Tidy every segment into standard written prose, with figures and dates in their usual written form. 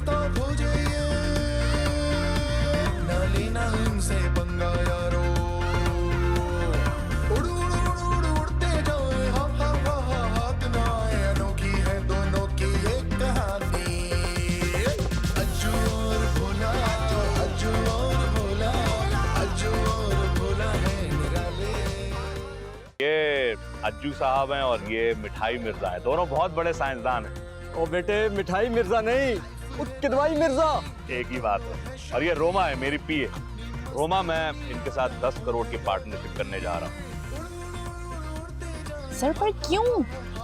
रास्ता खोजे ये, ना लेना इनसे पंगा यारो, उड़ उड़ उड़ उड़ उड़ते जाए, हा हा हा हा हाथ ना आए, अनोखी है दोनों की एक कहानी। अज्जू और भोला, अज्जू और भोला, अज्जू और भोला है निराले। ये अज्जू साहब हैं और ये मिठाई मिर्जा है, दोनों बहुत बड़े साइंसदान हैं। ओ बेटे, मिठाई मिर्जा नहीं, वो किदवाई मिर्जा। एक ही बात है। और ये रोमा है, मेरी पीए। रोमा, मैं इनके साथ 10 करोड़ की पार्टनरशिप करने जा रहा हूँ। सर पर क्यों?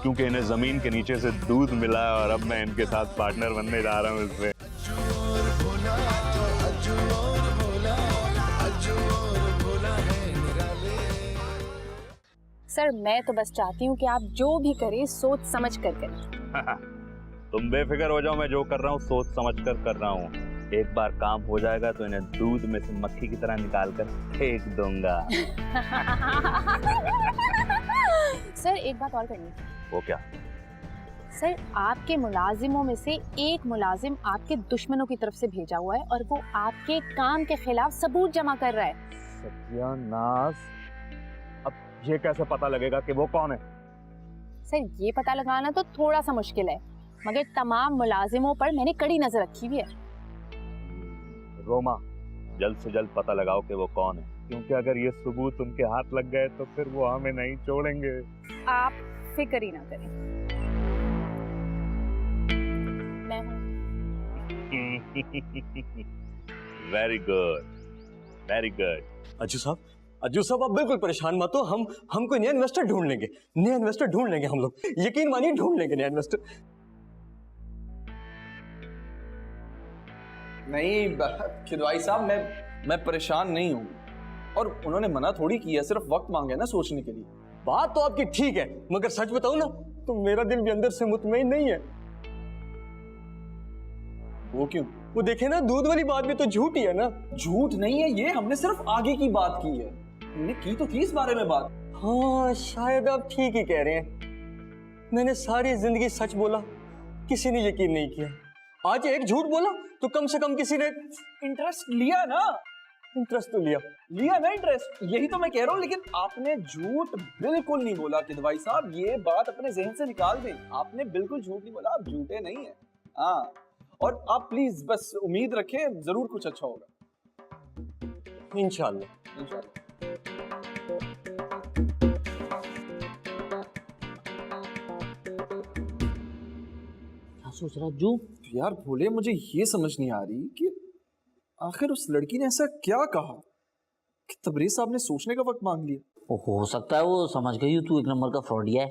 क्योंकि इन्हें जमीन के नीचे से दूध मिला है और अब मैं इनके साथ पार्टनर बनने जा रहा हूँ इसमें। अज्जू और भोला, अज्जू और भोला, अज्जू और भोला है निराले। सर मैं तो बस चाहती हूँ कि आप जो भी करें सोच समझ कर करें। तुम बेफिक्र हो जाओ, मैं जो कर रहा हूँ सोच समझ कर रहा हूँ। एक बार काम हो जाएगा तो इन्हें दूध में से मक्खी की तरह निकाल कर फेंक दूंगा। सर एक बात और करनी थी। वो क्या? सर आपके मुलाजिमों में से एक मुलाजिम आपके दुश्मनों की तरफ से भेजा हुआ है और वो आपके काम के खिलाफ सबूत जमा कर रहा है। सत्यानाश! अब ये कैसे पता लगेगा कि वो कौन है? सर ये पता लगाना तो थोड़ा सा मुश्किल है, मगर तमाम मुलाजिमों पर मैंने कड़ी नजर रखी हुई है। रोमा, जल्द से जल्द पता लगाओ कि वो कौन है, क्योंकि अगर ये सबूत उनके हाथ लग गए तो फिर वो हमें नहीं छोड़ेंगे। आप फिक्र ही ना करें, मैं हूँ। Very good, very good. Ajju साहब, आप बिल्कुल परेशान मत हो। हम कोई नया इन्वेस्टर ढूंढ लेंगे हम लोग। यकीन मानिए, ढूंढ लेंगे नया इन्वेस्टर। नहीं खिदवाई साहब, मैं परेशान नहीं हूँ, और उन्होंने मना थोड़ी किया, सिर्फ वक्त मांगे ना सोचने के लिए। बात तो आपकी ठीक है, मगर सच बताऊं ना तो मेरा दिल भी अंदर से मुतमईन नहीं है। वो क्यों? वो देखे ना, दूध वाली बात भी तो झूठ ही है ना। झूठ नहीं है ये, हमने सिर्फ आगे की बात की है। हमने की तो थी इस बारे में बात। हाँ, शायद आप ठीक ही कह रहे हैं। मैंने सारी जिंदगी सच बोला, किसी ने यकीन नहीं किया। आज एक झूठ बोला तो कम से कम किसी ने इंटरेस्ट लिया ना। इंटरेस्ट तो लिया ना इंटरेस्ट, यही तो मैं कह रहा हूँ। लेकिन आपने झूठ बिल्कुल नहीं बोला खिदवाई साहब, ये बात अपने जहन से निकाल दें। आपने बिल्कुल झूठ नहीं बोला, आप झूठे नहीं है। हाँ, और आप प्लीज बस उम्मीद रखें, जरूर कुछ अच्छा होगा इंशाल्लाह। क्या सोच रहा जू? यार भोले, मुझे ये समझ नहीं आ रही कि आखिर उस लड़की ने ऐसा क्या कहा कि तबरेज साहब ने सोचने का वक्त मांग लिया। हो सकता है वो समझ गई तू एक नंबर का फ्रॉडिया है।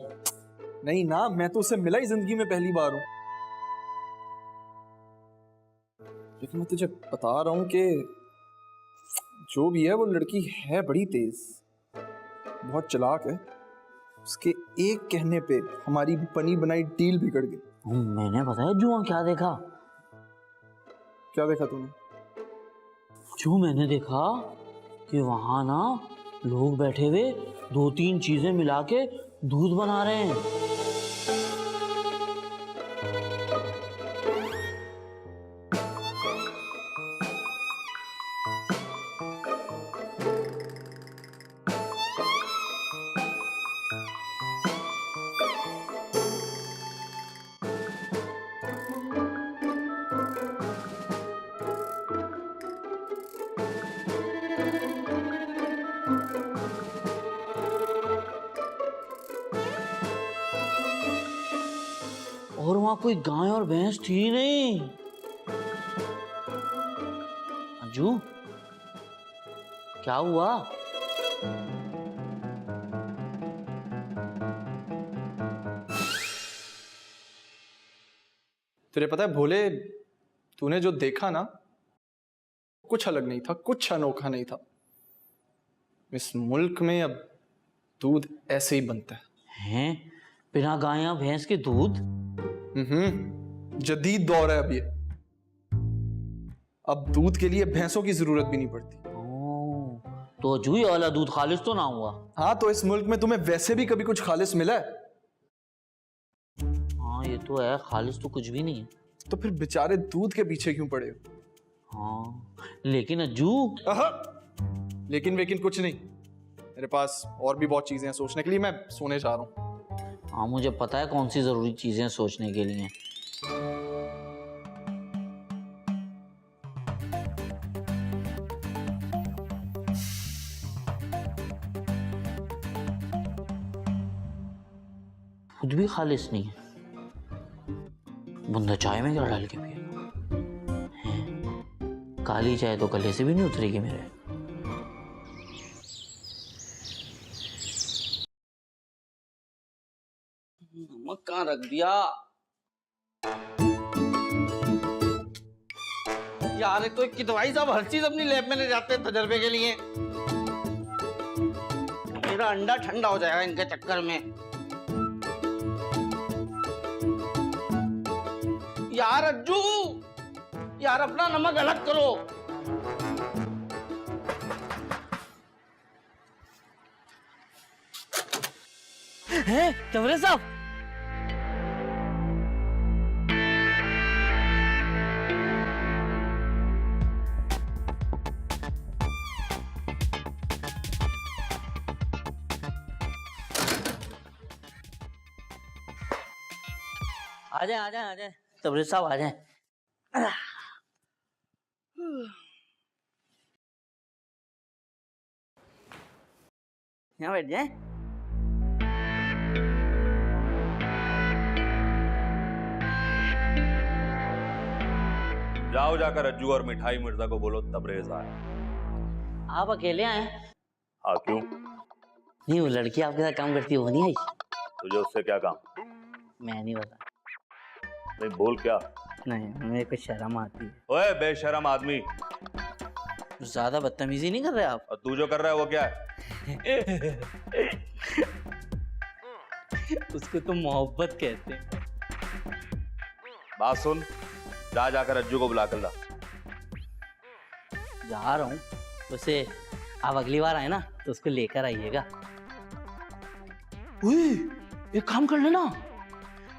नहीं ना, मैं तो उससे मिला ही जिंदगी में पहली बार हूं। लेकिन मैं तुझे बता रहा हूं कि जो भी है वो लड़की है बड़ी तेज, बहुत चालाक है। उसके एक कहने पे हमारी बनी बनाई डील बिगड़ गई। मैंने बताया जुआ क्या देखा? क्या देखा तूने? जो मैंने देखा कि वहां ना लोग बैठे हुए 2-3 चीजें मिला के दूध बना रहे हैं। और वहां कोई गाय और भैंस थी नहीं। अंजू, क्या हुआ? तुझे पता है भोले, तूने जो देखा ना कुछ अलग नहीं था, कुछ अनोखा नहीं था। इस मुल्क में अब दूध ऐसे ही बनता हैं? बिना गाय या भैंस के दूध? जदीद दौर है अब ये। अब दूध के लिए भैंसों की जरूरत भी नहीं पड़ती। तो अजू ये वाला दूध खालिस तो ना हुआ? हाँ, तो इस मुल्क में तुम्हें वैसे भी कभी कुछ खालिस मिला है? हाँ ये तो है, खालिस तो कुछ भी नहीं है। तो फिर बेचारे दूध के पीछे क्यों पड़े हो? हाँ लेकिन अज्जू, आहा, लेकिन वेकिन कुछ नहीं, मेरे पास और भी बहुत चीजें हैं सोचने के लिए। मैं सोने जा रहा हूँ। हाँ मुझे पता है कौन सी जरूरी चीजें सोचने के लिए। खुद भी खालिस नहीं है, बंदा चाय में क्या डाल के पिएगा? हैं? काली चाय तो गले से भी नहीं उतरेगी मेरे। नमक कहाँ रख दिया यार? एक तो एक दवाई साहब हर चीज अपनी लैब में ले जाते हैं तजर्बे के लिए। मेरा अंडा ठंडा हो जाएगा इनके चक्कर में। यार अज्जू, यार अपना नमक अलग करो। हैं तवरे साहब, आ जाए आ जाए आ जाए तबरेज साहब आ जाए। यहाँ बैठ जाए। जाओ जाकर अज्जू और मिठाई मिर्जा को बोलो तबरेज आए। आप अकेले आए? हाँ क्यों? नहीं वो लड़की आपके साथ काम करती है, वो नहीं आई? तुझे उससे क्या काम? मैं नहीं बता। नहीं बोल क्या? नहीं मेरे को शर्म आती है। ओए बेशरम आदमी, ज्यादा बदतमीजी नहीं कर रहे आप? और तू जो कर रहा है वो क्या है? उसको तो मोहब्बत कहते हैं। बात सुन, जा जाकर अज्जू को बुला कर ला। जा रहा हूँ, उसे आप अगली बार आए ना तो उसको लेकर आइएगा। एक काम कर लेना,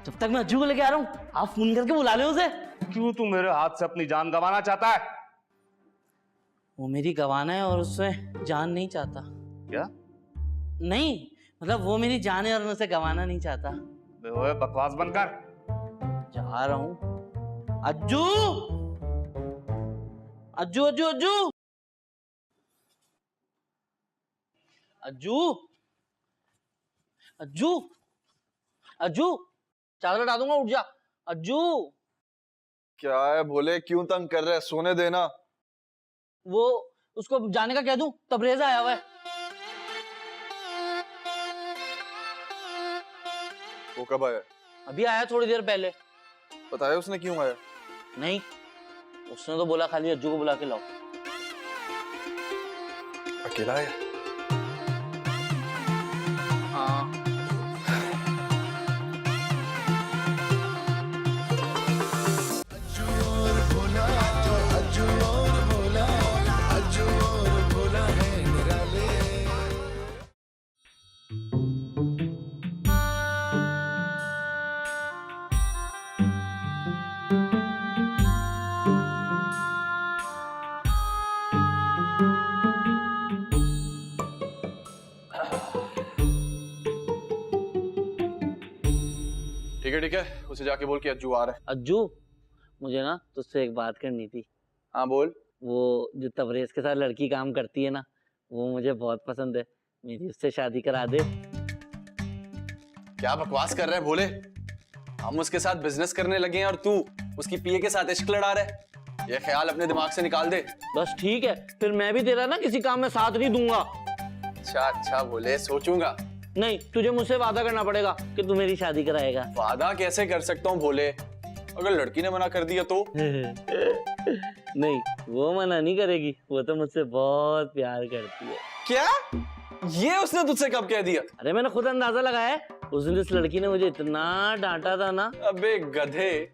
जब तक मैं अज्जू को लेके आ रहा हूँ आप फोन करके बुला ले उसे। क्यों तू मेरे हाथ से अपनी जान गंवाना चाहता है? वो मेरी गंवाना है और उससे जान नहीं चाहता। क्या? नहीं मतलब वो मेरी जान है और मैं उसे गंवाना नहीं चाहता। ओए बकवास बंद कर। जा रहा हूँ। अज्जू अज्जू अज्जू अज्जू अज्जू अज्जू अज्जू, चादर हटा दूंगा, उठ जा। अज्जू। क्या है भोले, क्यों तंग कर रहे हैं? सोने देना। वो उसको जाने का कह दूं? तबरेज आया हुआ है। वो कब आया? अभी आया थोड़ी देर पहले। बताया उसने क्यों आया? नहीं, उसने तो बोला खाली अज्जू को बुला के लाओ। अकेला आया? हाँ। ठीक है, उसे जाके बोल के अज्जू आ रहा है। अज्जू, मुझे ना तुझसे एक बात करनी थी। हाँ बोल। वो जो तबरेज के साथ लड़की काम करती है ना, वो मुझे बहुत पसंद है, मेरी उससे शादी करा दे। क्या बकवास कर रहे हैं भोले? हम उसके साथ बिजनेस करने लगे हैं और तू उसकी पीए के साथ इश्क लड़ा रहे। ये ख्याल अपने दिमाग से निकाल दे। बस ठीक है, फिर मैं भी तेरा ना किसी काम में साथ नहीं दूंगा। अच्छा भोले, सोचूंगा। नहीं, तुझे मुझसे वादा करना पड़ेगा कि तू मेरी शादी कराएगा। वादा कैसे कर सकता हूँ भोले, अगर लड़की ने मना कर दिया तो? नहीं, वो मना नहीं करेगी, वो तो मुझसे बहुत प्यार करती है। क्या? ये उसने तुझसे कब कह दिया? अरे मैंने खुद अंदाजा लगाया है, उस दिन इस लड़की ने मुझे इतना डांटा था ना। अबे गधे,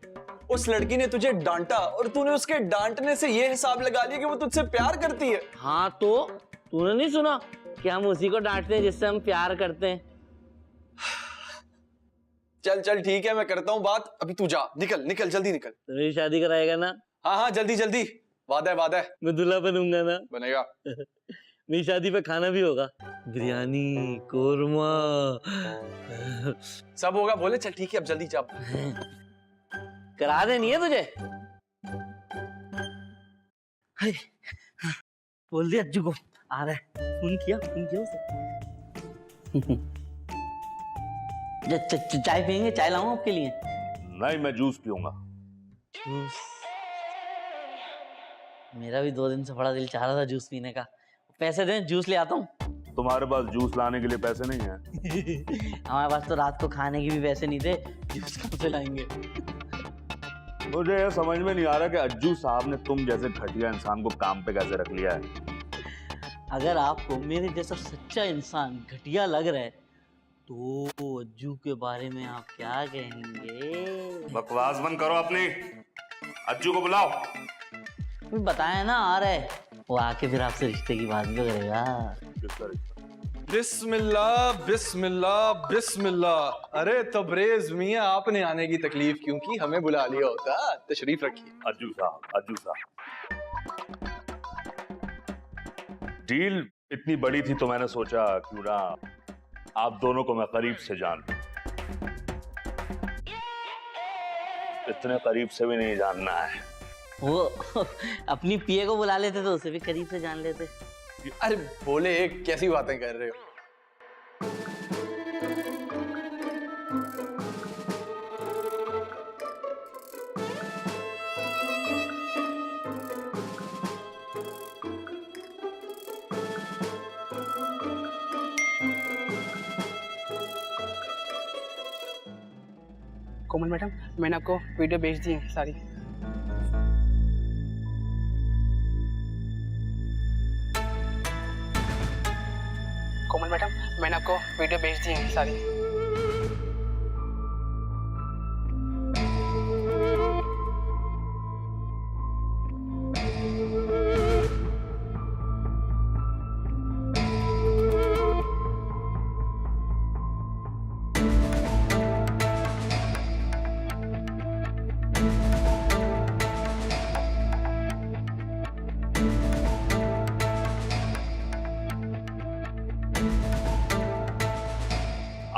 उस लड़की ने तुझे डांटा और तूने उसके डांटने से ये हिसाब लगा लिया कि वो तुझसे प्यार करती है। हाँ तो तूने नहीं सुना कि हम उसी को डांटते हैं जिससे हम प्यार करते हैं। चल चल ठीक है, मैं करता हूँ बात, अभी तू जा, निकल निकल जल्दी निकल। तो मेरी शादी कराएगा ना? हाँ हाँ जल्दी जल्दी, वादा है वादा है। मैं दूल्हा बनूंगा ना? बनेगा। मेरी शादी पे खाना भी होगा, बिरयानी, कोरमा। सब होगा बोले। चल ठीक है अब जल्दी जा। करा देनी है तुझे? हाय, बोल दिया अज्जू को आ रहा है। फोन किया उसे। चाय पियेंगे? चाय लाऊं आपके लिए? नहीं, मैं जूस पीऊंगा। जूस? मेरा भी 2 दिन से बड़ा दिल चाह रहा था जूस पीने का। पैसे दें, जूस ले आता हूँ। तुम्हारे पास जूस लाने के लिए पैसे नहीं हैं? हमारे पास तो रात को खाने के भी पैसे नहीं थे, जूस कहाँ से लाएंगे? मुझे यह समझ में नहीं आ रहा कि अज्जू साहब ने तुम जैसे घटिया इंसान को काम पे कैसे रख लिया है। अगर आपको मेरे जैसा सच्चा इंसान घटिया लग रहा है तो अज्जू के बारे में आप क्या कहेंगे? बकवास बंद करो अपनी। अज्जू को बुलाओ। बताया ना आ रहा है, वो आके फिर आपसे रिश्ते की बात भी करेगा। बिस्मिल्लाह बिस्मिल्लाह बिस्मिल्लाह। अरे तबरेज मियां, आपने आने की तकलीफ क्यों की? हमें बुला लिया होता। तशरीफ रखिए। अज्जू साहब, डील इतनी बड़ी थी तो मैंने सोचा क्यों ना आप दोनों को मैं करीब से जान लूं। इतने करीब से भी नहीं जानना है। वो अपनी पीए को बुला लेते तो उसे भी करीब से जान लेते। अरे बोले कैसी बातें कर रहे हो? कोमल मैडम, मैंने आपको वीडियो भेज दी है सारी। कोमल मैडम, मैंने आपको वीडियो भेज दी है सारी।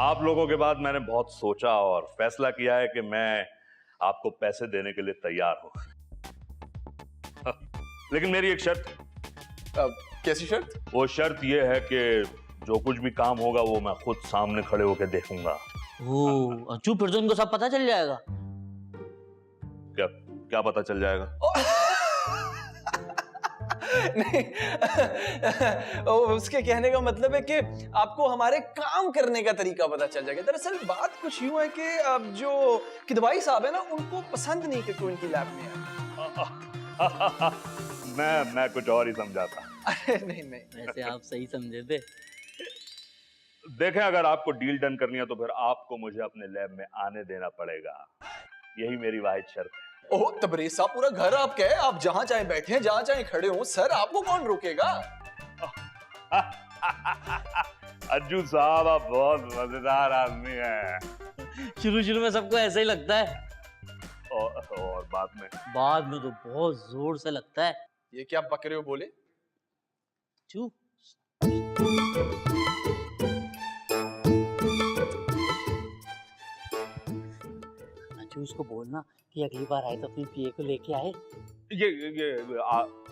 आप लोगों के बाद मैंने बहुत सोचा और फैसला किया है कि मैं आपको पैसे देने के लिए तैयार हूं। लेकिन मेरी एक शर्त। कैसी शर्त? वो शर्त ये है कि जो कुछ भी काम होगा वो मैं खुद सामने खड़े होकर देखूंगा। ओ अज्जू, फिर तो उनको सब पता चल जाएगा। क्या क्या पता चल जाएगा? नहीं उसके कहने का मतलब है कि आपको हमारे काम करने का तरीका पता चल जाएगा। दरअसल बात कुछ यूं है कि अब जो किदवाई साहब है ना, उनको पसंद नहीं कि कोई इनकी लैब में आए। मैं कुछ और ही समझा था। अरे नहीं वैसे आप सही समझे थे। देखें, अगर आपको डील डन करनी है तो फिर आपको मुझे अपने लैब में आने देना पड़ेगा। यही मेरी वाहिद शर्त है। ओह तबरेज साहब, पूरा घर आपका है, आप जहां चाहे बैठे हैं, जहां चाहे खड़े हो। सर आपको कौन रोकेगा? अज्जू साहब, आप बहुत मजेदार आदमी हैं। शुरू में सबको ऐसा ही लगता है, और बाद में तो बहुत जोर से लगता है। ये क्या बक रहे हो? बोले चू उसको बोलना कि अगली बार आए तो अपनी पीए को लेके आए।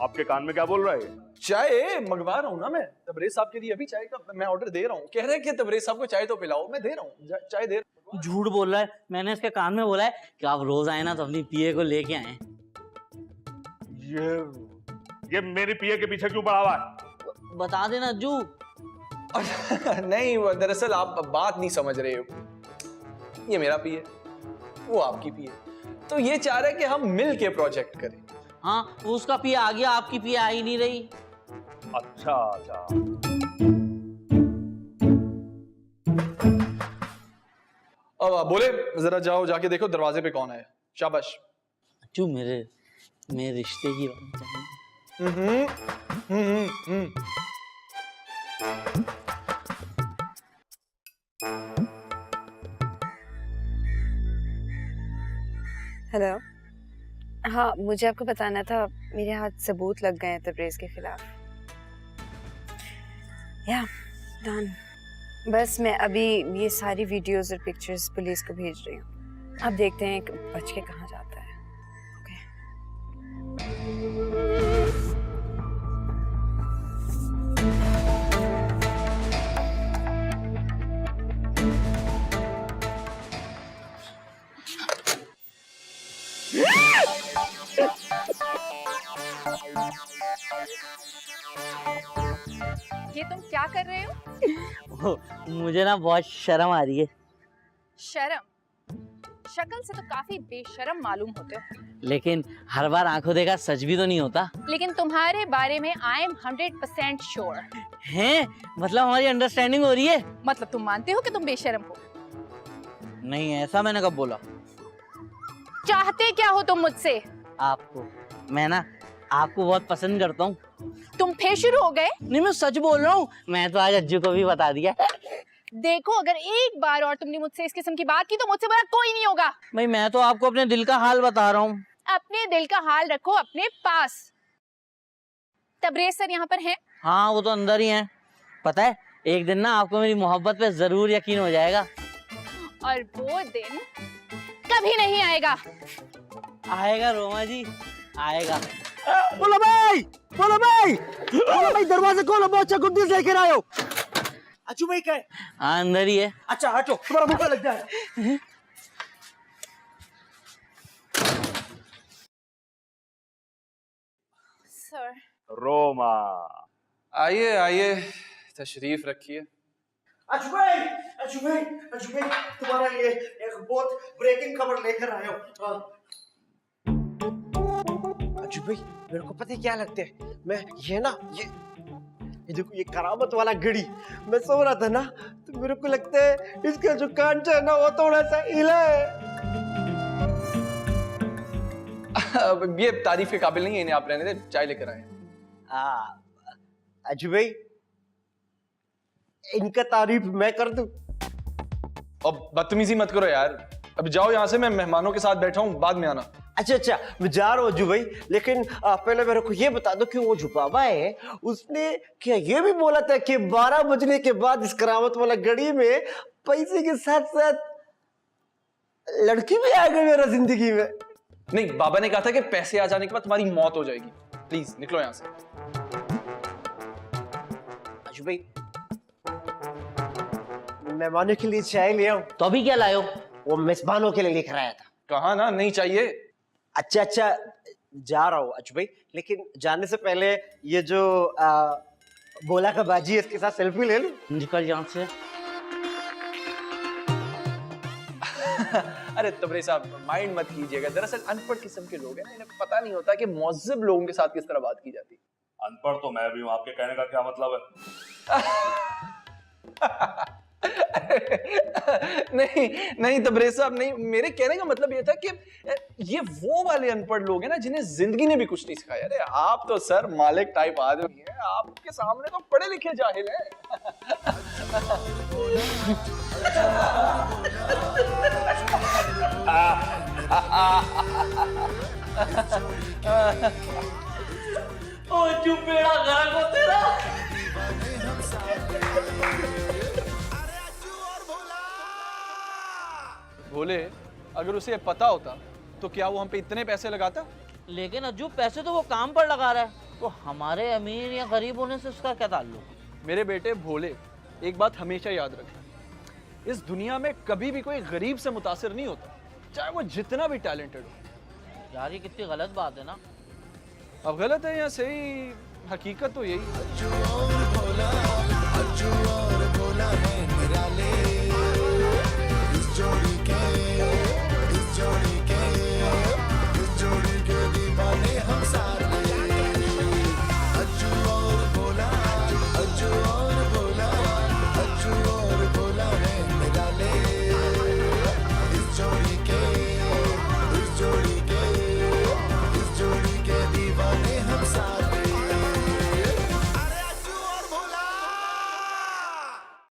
आपके कान में क्या बोल रहा है? चाय मंगवा रहा हूँ ना मैं तबरेज साहब के लिए। अभी चाय का मैं ऑर्डर दे रहा हूँ। कह रहे हैं कि तबरेज साहब को चाय तो पिलाओ। मैं दे रहा हूँ, चाय दे रहा हूँ। झूठ बोल रहा है। मैंने इसके कान में बोला है कि आप रोज आए ना तो अपनी पीए को लेके आए। ये मेरी पीए के पीछे क्यों पड़ा हुआ है? बता देना अज्जू। नहीं, दरअसल आप बात नहीं समझ रहे हो। ये मेरा पीए, वो आपकी पीए, तो ये चाह रहे कि हम मिल के प्रोजेक्ट करें। हाँ, उसका पिए आ गया, आपकी पिए आ ही नहीं रही। अच्छा। अब बोले जरा जाओ, जाके देखो दरवाजे पे कौन है। शाबाश। अज्जू, मेरे रिश्ते की बात है। हेलो। हाँ, मुझे आपको बताना था, मेरे हाथ सबूत लग गए हैं तबरेज़ के खिलाफ। या डन। बस मैं अभी ये सारी वीडियोस और पिक्चर्स पुलिस को भेज रही हूँ। अब देखते हैं कि बच के कहाँ जाता है। ओके। ये तुम क्या कर रहे हो? मुझे ना बहुत शर्म आ रही है। शर्म? शक्ल से तो काफी बेशर्म मालूम होते हो। लेकिन हर बार आंखों देखा सच भी तो नहीं होता। लेकिन तुम्हारे बारे में आई एम 100% श्योर। हैं? मतलब हमारी अंडरस्टैंडिंग हो रही है? मतलब तुम मानते हो कि तुम बेशर्म हो? नहीं, ऐसा मैंने कब बोला? चाहते क्या हो तुम मुझसे? आपको मैं ना आपको बहुत पसंद करता हूँ। तुम फिर शुरू हो गए? नहीं, मैं सच बोल रहा हूँ। मैं तो आज अज्जू को भी बता दिया। देखो, अगर एक बार और तुमने मुझसे इस किस्म की बात की तो मुझसे बड़ा कोई नहीं होगा। भाई मैं तो आपको अपने दिल का हाल बता रहा हूँ। अपने दिल का हाल रखो अपने पास। तबरेज़ सर यहाँ पर हैं? हाँ, वो तो अंदर ही हैं। पता है, एक दिन ना आपको मेरी मोहब्बत पे जरूर यकीन हो जाएगा। और वो दिन कभी नहीं आएगा। आएगा रोमा जी, आएगा। बोलो भाई, बोलो भाई, बोलो भाई, दरवाजा खोलो, बहुत अच्छा गुड न्यूज़ लेकर आए हो। अज्जू भाई क्या है? हाँ, अंदर ही है। अच्छा हटो, तुम्हारा मुंह लग जाए। सर। रोमा, आइए आइए, तशरीफ रखिए। अज्जू भाई, अज्जू भाई, अज्जू भाई, तुम्हारे लिए एक बहुत ब्रेकिंग खबर लेकर आया हूँ। अज्जू भाई, मेरे को पता है क्या लगता है, मैं ये देखो, ये करामत वाला घड़ी, मैं सो रहा था ना, तो मेरे को लगता है इसका जो कांचा है ना, वो थोड़ा सा हिला है। ये तारीफ के काबिल नहीं है, इन्हें आप रहने दे, चाय लेकर आए। अज्जू भाई, इनका तारीफ मैं कर दूं? अब बदतमीजी मत करो यार, अभी जाओ यहाँ से, मैं मेहमानों के साथ बैठा हूँ, बाद में आना। अच्छा, मैं जा रहा हूँ अज्जू भाई, लेकिन पहले मेरे को ये बता दो कि वो जो बाबा है, उसने क्या ये भी बोला था कि 12 बजने के बाद इस करामत वाला घड़ी में पैसे के साथ साथ लड़की भी आ गई मेरा जिंदगी में? नहीं, बाबा ने कहा था कि पैसे आ जाने के बाद तुम्हारी मौत हो जाएगी। प्लीज निकलो यहाँ से। अज्जू भाई, मेहमानों के लिए चाय ले आओ। तो अभी क्या लायो? वो मेजबानों के लिए लेकर आया था। कहा ना नहीं चाहिए। अच्छा, जा रहा हूँ अज्जू भाई, लेकिन जाने से पहले ये जो बोला का बाजी है, इसके साथ सेल्फी ले लूं? निकल यहाँ से। अरे तबरेज़ साहब, माइंड मत कीजिएगा, दरअसल अनपढ़ किस्म के लोग हैं ना, इन्हें पता नहीं होता कि मुअज़्ज़ब लोगों के साथ किस तरह बात की जाती है। अनपढ़ तो मैं भी हूँ, आपके कहने का क्या मतलब है? नहीं तबरेज़ साहब, नहीं, मेरे कहने का मतलब ये था कि ये वो वाले अनपढ़ लोग हैं ना जिन्हें जिंदगी ने भी कुछ नहीं सिखाया। अरे आप तो सर मालिक टाइप आदमी हैं, आपके सामने तो पढ़े लिखे जाहिल हैं। ओ चुपेड़ा गरक हो तेरा। बोले, अगर उसे पता होता तो क्या वो हम पे इतने पैसे लगाता? लेकिन अज्जू, पैसे तो वो काम पर लगा रहा है, तो हमारे अमीर या गरीब होने से उसका क्या ताल्लुक? मेरे बेटे भोले, एक बात हमेशा याद रखना, इस दुनिया में कभी भी कोई गरीब से मुतासिर नहीं होता, चाहे वो जितना भी टैलेंटेड हो। यार ये कितनी गलत बात है ना। अब गलत है या सही, हकीकत तो यही है। अज्जू और भोला